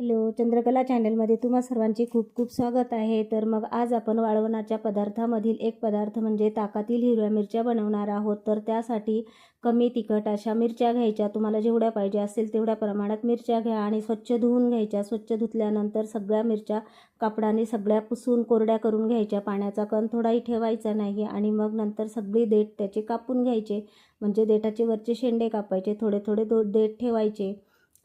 Hello, Chandrakala चॅनलमध्ये तुम्हा सर्वांचे खूप खूप स्वागत आहे। तर मग आज आपण वाळवणाच्या पदार्थामधील एक पदार्थ म्हणजे ताकातील हिरव्या मिरच्या बनवणार आहोत। तर त्यासाठी कमी तिखट अशा मिरच्या घ्यायच्या। तुम्हाला जेवढ्या पाहिजे असेल तेवढ्या प्रमाणात मिरच्या घ्या आणि स्वच्छ धुवून घ्यायच्या। स्वच्छ धुतल्यानंतर सगळ्या मिरच्या कापडाने सगळ्या पुसून कोरड्या करून घ्यायच्या। पाण्याचा कण थोडाही ठेवायचा नाही आणि मग नंतर सगळी देठ त्याचे कापून घ्यायचे। म्हणजे देठाचे वरचे शेंडे कापायचे, थोडे थोडे देठ ठेवायचे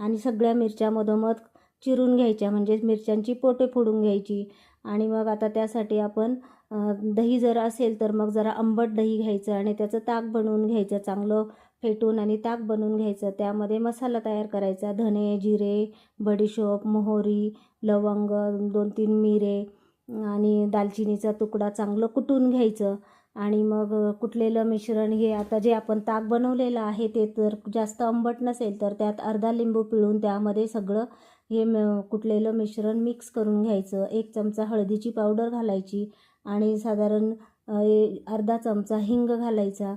आणि सगळ्या मिरच्या मधोमध चिरून घ्यायच्या, म्हणजे मिरच्यांची पोटे फोडून घ्यायची। आणि मग आता त्यासाठी आपण दही जर असेल तर मग जरा आंबट दही घ्यायचं आणि त्याचं ताक बनवून घ्यायचं, चांगलं फेटून आणि ताक बनवून घ्यायचं। त्यामध्ये मसाला तयार करायचा, धने, जिरे, बडीशोप, मोहरी, लवंग, 2-3 मिरे आणि दालचिनीचा तुकडा चांगलं कुटून घ्यायचं। आणि मग कुटलेलं मिश्रण हे आता जे आपण ताक बनवलेलं आहे ते तर जास्त आंबट नसेल तर त्यात अर्धा लिंबू पिळून त्यामध्ये सगळं हे कुटलेलं मिश्रण मिक्स करून घ्यायचं। 1 चमचा हळदीची पावडर घालायची आणि साधारण अर्धा चमचा हिंग घालायचा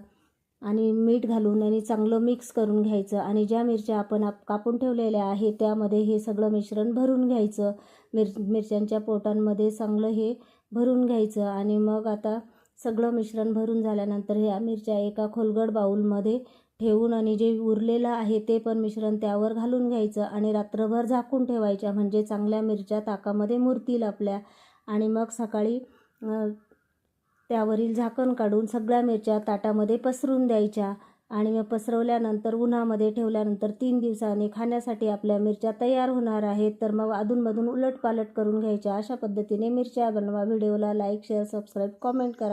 आणि मीठ घालून आणि चांगलं मिक्स करून घ्यायचं। आणि ज्या मिरच्या आपण कापून ठेवलेल्या आहे त्यामध्ये हे सगळं मिश्रण भरून घ्यायचं। मिरच्यांच्या पोटांमध्ये चांगलं हे भरून घ्यायचं। आणि मग आता सगळं मिश्रण भरून झाल्यानंतर ह्या मिरच्या एका खोलगट बाउलमध्ये ठेवून आणि जे उरलेलं आहे ते पण मिश्रण त्यावर घालून घ्यायचं आणि रात्रभर झाकून ठेवायच्या, म्हणजे चांगल्या मिरच्या ताकामध्ये मुरतील आपल्या। आणि मग सकाळी त्यावरील झाकण काढून सगळ्या मिरच्या ताटामध्ये पसरून द्यायच्या। आणि मग पसरवल्यानंतर उन्हामध्ये ठेवल्यानंतर 3 दिवसांनी खाण्यासाठी आपल्या मिरच्या तयार होणार आहेत। तर मग अधूनमधून उलटपालट करून घ्यायच्या। अशा पद्धतीने मिरच्या बनवा। व्हिडिओला लाईक, शेअर, सबस्क्राईब, कमेंट करा।